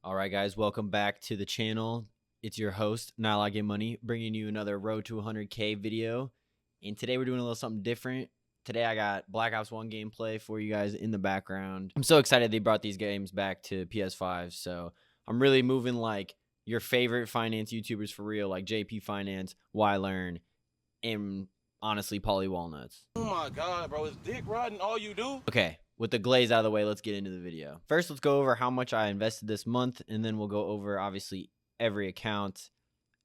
All right, guys, welcome back to the channel. It's your host, Nile I Get Money, bringing you another Road to 100K video. And today we're doing a little something different. Today I got Black Ops 1 gameplay for you guys in the background. I'm so excited they brought these games back to PS5. So I'm really moving like your favorite finance YouTubers for real, like JP Finance, Learn, and honestly, Polly Walnuts. Oh my God, bro, is dick riding all you do? Okay, with the glaze out of the way, let's get into the video. First, let's go over how much I invested this month, and then we'll go over, obviously, every account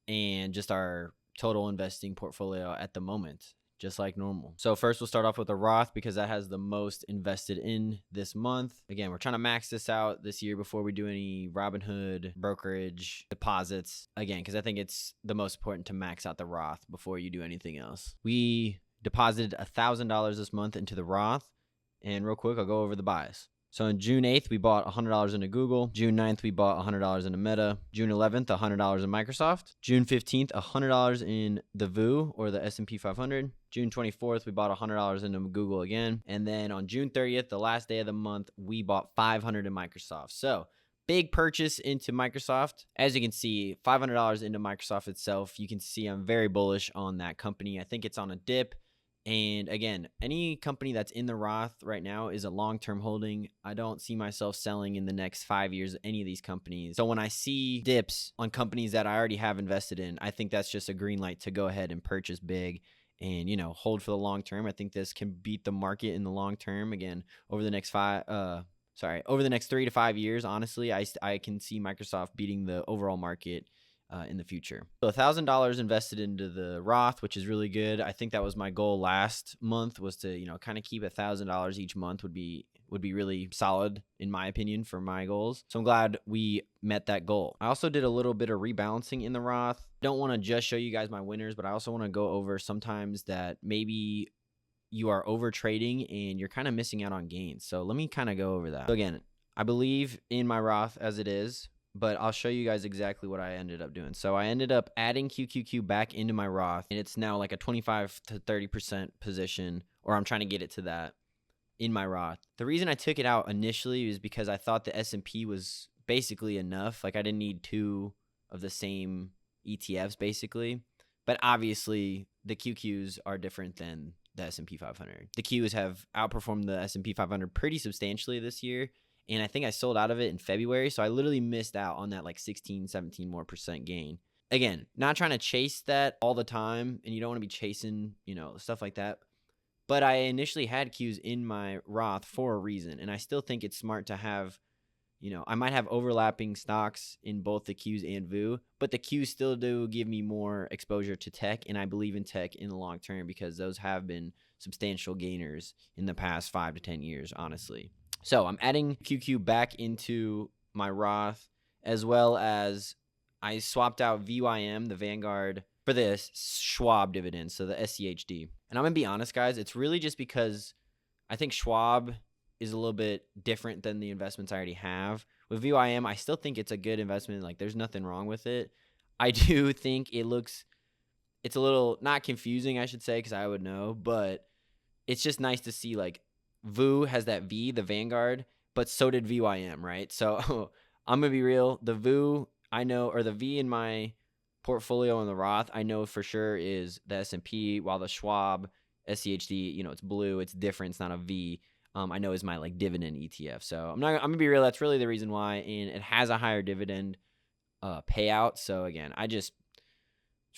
and just our total investing portfolio at the moment, just like normal. So first, we'll start off with the Roth because that has the most invested in this month. Again, we're trying to max this out this year before we do any Robinhood brokerage deposits. Again, because I think it's the most important to max out the Roth before you do anything else. We deposited $1,000 this month into the Roth. And real quick, I'll go over the buys. So on June 8th, we bought $100 into Google. June 9th, we bought $100 into Meta. June 11th, $100 in Microsoft. June 15th, $100 in the VU or the S&P 500. June 24th, we bought $100 into Google again. And then on June 30th, the last day of the month, we bought $500 in Microsoft. So big purchase into Microsoft. As you can see, $500 into Microsoft itself. You can see I'm very bullish on that company. I think it's on a dip. And again, any company that's in the Roth right now is a long-term holding. I don't see myself selling in the next 5 years any of these companies. So when I see dips on companies that I already have invested in, I think that's just a green light to go ahead and purchase big and, you know, hold for the long term. I think this can beat the market in the long term. Again, over the next over the next 3 to 5 years, honestly, I can see Microsoft beating the overall market in the future. So $1,000 invested into the Roth, which is really good. I think that was my goal last month, was to, you know, kind of keep $1,000 each month would be really solid in my opinion for my goals. So I'm glad we met that goal. I also did a little bit of rebalancing in the Roth. Don't want to just show you guys my winners, but I also want to go over sometimes that maybe you are over trading and you're kind of missing out on gains. So let me kind of go over that. So again, I believe in my Roth as it is, but I'll show you guys exactly what I ended up doing. So I ended up adding QQQ back into my Roth, and it's now like a 25 to 30% position, or I'm trying to get it to that in my Roth. The reason I took it out initially is because I thought the S&P was basically enough. Like I didn't need two of the same ETFs basically, but obviously the QQs are different than the S&P 500. The Qs have outperformed the S&P 500 pretty substantially this year. And I think I sold out of it in February. So I literally missed out on that like 16, 17% more gain. Again, not trying to chase that all the time. And you don't want to be chasing, you know, stuff like that. But I initially had Qs in my Roth for a reason. And I still think it's smart to have, you know, I might have overlapping stocks in both the Qs and VU. But the Qs still do give me more exposure to tech. And I believe in tech in the long term because those have been substantial gainers in the past 5 to 10 years, honestly. So I'm adding QQ back into my Roth, as well as I swapped out VYM, the Vanguard, for this Schwab dividend, so the SCHD. And I'm going to be honest, guys, it's really just because I think Schwab is a little bit different than the investments I already have. With VYM, I still think it's a good investment. Like, there's nothing wrong with it. I do think it's a little, not confusing, I should say, because I would know, but it's just nice to see, like, VU has that V, the Vanguard, but so did VYM, right? So I'm going to be real. The VU, I know, or the V in my portfolio in the Roth, I know for sure is the S&P, while the Schwab SCHD, you know, it's blue, it's different, it's not a V. I know is my like dividend ETF. So I'm going to be real. That's really the reason why. And it has a higher dividend payout. So again, it's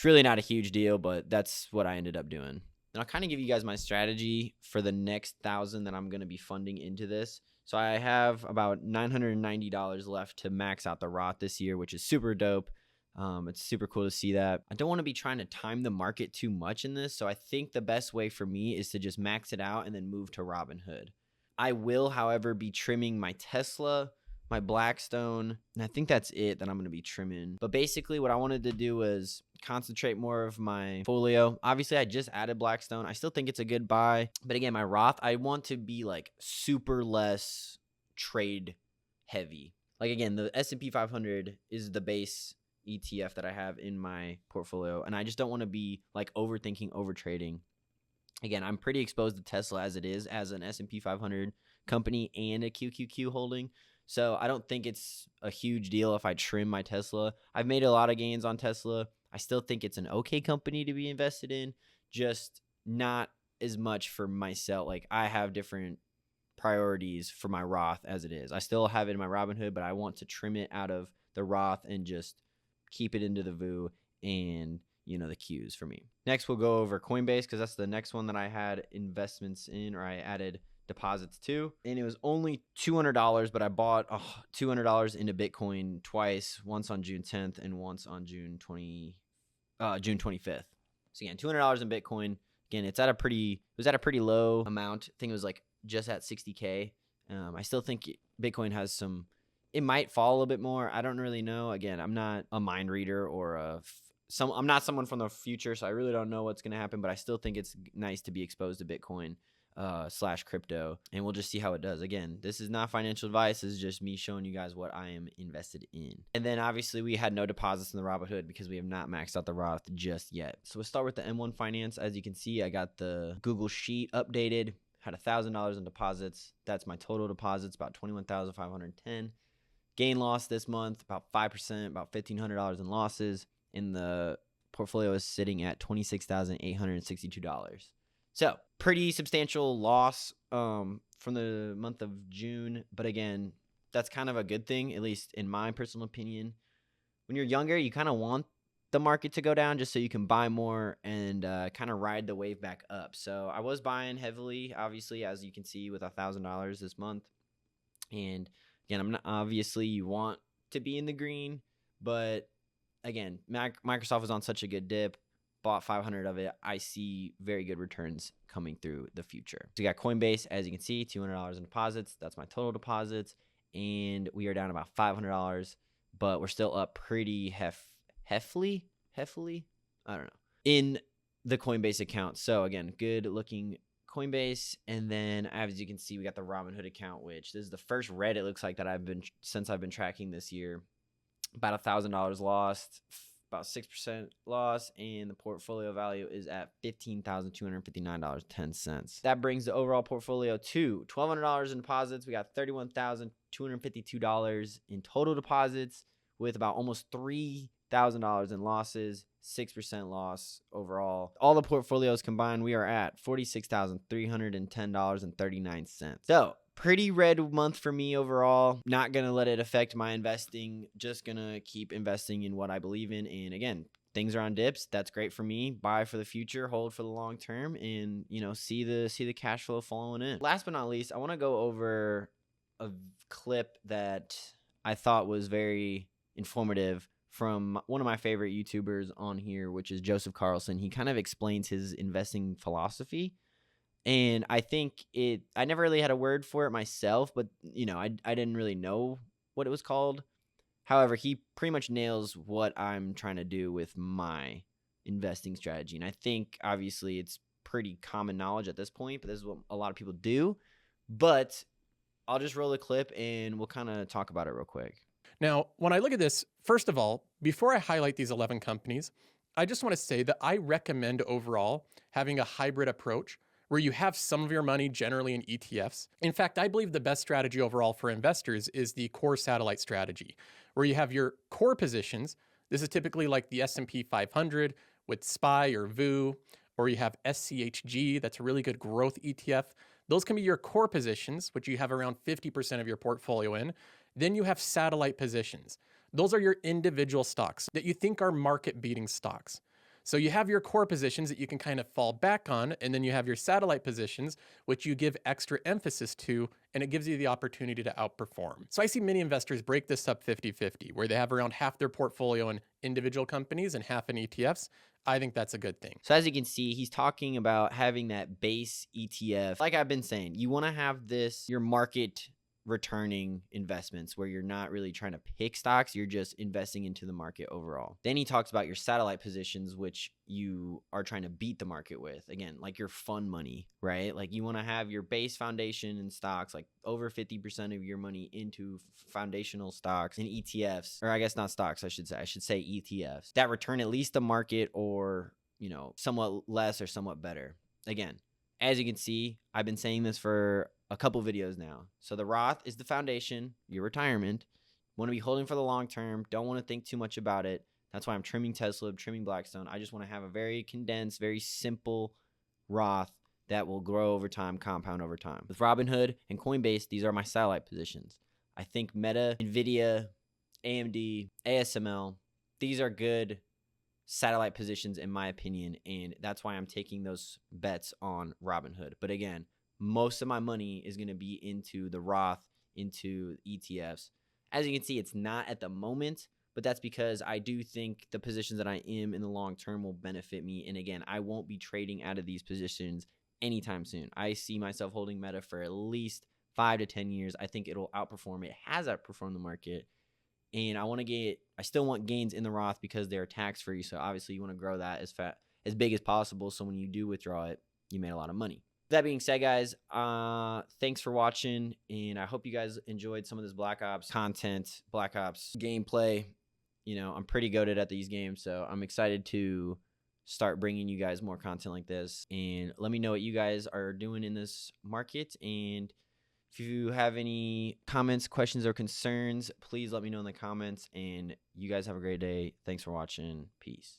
really not a huge deal, but that's what I ended up doing. And I'll kind of give you guys my strategy for the next 1,000 that I'm going to be funding into this. So I have about $990 left to max out the Roth this year, which is super dope. It's super cool to see that. I don't want to be trying to time the market too much in this. So I think the best way for me is to just max it out and then move to Robinhood. I will, however, be trimming my Tesla, my Blackstone, and I think that's it that I'm going to be trimming. But basically what I wanted to do was concentrate more of my portfolio. Obviously, I just added Blackstone. I still think it's a good buy. But again, my Roth, I want to be like super less trade heavy. Like again, the S&P 500 is the base ETF that I have in my portfolio. And I just don't want to be like overthinking, overtrading. Again, I'm pretty exposed to Tesla as it is, as an S&P 500 company and a QQQ holding. So I don't think it's a huge deal if I trim my Tesla. I've made a lot of gains on Tesla. I still think it's an okay company to be invested in, just not as much for myself. Like, I have different priorities for my Roth as it is. I still have it in my Robinhood, but I want to trim it out of the Roth and just keep it into the VU and, the Qs for me. Next, we'll go over Coinbase because that's the next one that I had investments in, or I added deposits to. And it was only $200, but I bought $200 into Bitcoin twice, once on June 10th and once on June 25th. So again, $200 in Bitcoin. Again, it was at a pretty low amount. I think it was like just at 60K. I still think Bitcoin has it might fall a little bit more. I don't really know. Again, I'm not a mind reader or I'm not someone from the future, so I really don't know what's going to happen, but I still think it's nice to be exposed to Bitcoin / crypto, and we'll just see how it does. Again, this is not financial advice. This is just me showing you guys what I am invested in. And then obviously we had no deposits in the Robinhood because we have not maxed out the Roth just yet. So we'll start with the M1 Finance. As you can see, I got the Google Sheet updated, had $1,000 in deposits. That's my total deposits, about $21,510. Gain loss this month, about 5%, about $1,500 in losses. And the portfolio is sitting at $26,862. So pretty substantial loss from the month of June. But again, that's kind of a good thing, at least in my personal opinion. When you're younger, you kind of want the market to go down just so you can buy more and kind of ride the wave back up. So I was buying heavily, obviously, as you can see, with $1,000 this month. And again, obviously you want to be in the green, but again, Microsoft was on such a good dip, bought 500 of it. I see very good returns coming through the future. So you got Coinbase, as you can see, $200 in deposits. That's my total deposits. And we are down about $500, but we're still up pretty heavily, I don't know, in the Coinbase account. So again, good looking Coinbase. And then as you can see, we got the Robinhood account, which this is the first red it looks like that I've been tracking this year. About $1,000 lost, about 6% loss, and the portfolio value is at $15,259.10. That brings the overall portfolio to $1,200 in deposits. We got $31,252 in total deposits, with about almost $3,000 in losses, 6% loss overall. All the portfolios combined, we are at $46,310.39. So pretty red month for me overall. Not going to let it affect my investing. Just going to keep investing in what I believe in. And again, things are on dips. That's great for me. Buy for the future, hold for the long term, and see the cash flow flowing in. Last but not least, I want to go over a clip that I thought was very informative from one of my favorite YouTubers on here, which is Joseph Carlson. He kind of explains his investing philosophy. And I think I never really had a word for it myself, but, I didn't really know what it was called. However, he pretty much nails what I'm trying to do with my investing strategy. And I think, obviously, it's pretty common knowledge at this point, but this is what a lot of people do. But I'll just roll the clip and we'll kind of talk about it real quick. Now, when I look at this, first of all, before I highlight these 11 companies, I just want to say that I recommend overall having a hybrid approach where you have some of your money generally in ETFs. In fact, I believe the best strategy overall for investors is the core satellite strategy, where you have your core positions. This is typically like the S&P 500 with SPY or VU, or you have SCHG, that's a really good growth ETF. Those can be your core positions, which you have around 50% of your portfolio in. Then you have satellite positions. Those are your individual stocks that you think are market-beating stocks. So you have your core positions that you can kind of fall back on, and then you have your satellite positions, which you give extra emphasis to, and it gives you the opportunity to outperform. So I see many investors break this up 50-50, where they have around half their portfolio in individual companies and half in ETFs. I think that's a good thing. So as you can see, he's talking about having that base ETF. Like I've been saying, you want to have your market returning investments where you're not really trying to pick stocks, you're just investing into the market overall. Then he talks about your satellite positions, which you are trying to beat the market with. Again, like your fun money, right? Like you want to have your base foundation in stocks, like over 50% of your money into foundational stocks and ETFs, or I guess not stocks, I should say ETFs that return at least the market or, somewhat less or somewhat better. Again, As you can see, I've been saying this for a couple videos now. So the Roth is the foundation, your retirement. Want to be holding for the long term. Don't want to think too much about it. That's why I'm trimming Tesla, trimming Blackstone. I just want to have a very condensed, very simple Roth that will grow over time, compound over time. With Robinhood and Coinbase, these are my satellite positions. I think Meta, Nvidia, AMD, ASML, these are good satellite positions in my opinion, and that's why I'm taking those bets on Robinhood. But again, most of my money is going to be into the Roth, into ETFs. As you can see, it's not at the moment, but that's because I do think the positions that I am in the long term will benefit me. And again, I won't be trading out of these positions anytime soon. I see myself holding Meta for at least 5 to 10 years. I think it'll outperform. It has outperformed the market. And I still want gains in the Roth because they're tax free. So obviously you want to grow that as big as possible. So when you do withdraw it, you made a lot of money. That being said, guys, thanks for watching. And I hope you guys enjoyed some of this Black Ops content, Black Ops gameplay. I'm pretty goated at these games. So I'm excited to start bringing you guys more content like this. And let me know what you guys are doing in this market. And if you have any comments, questions, or concerns, please let me know in the comments. And you guys have a great day. Thanks for watching. Peace.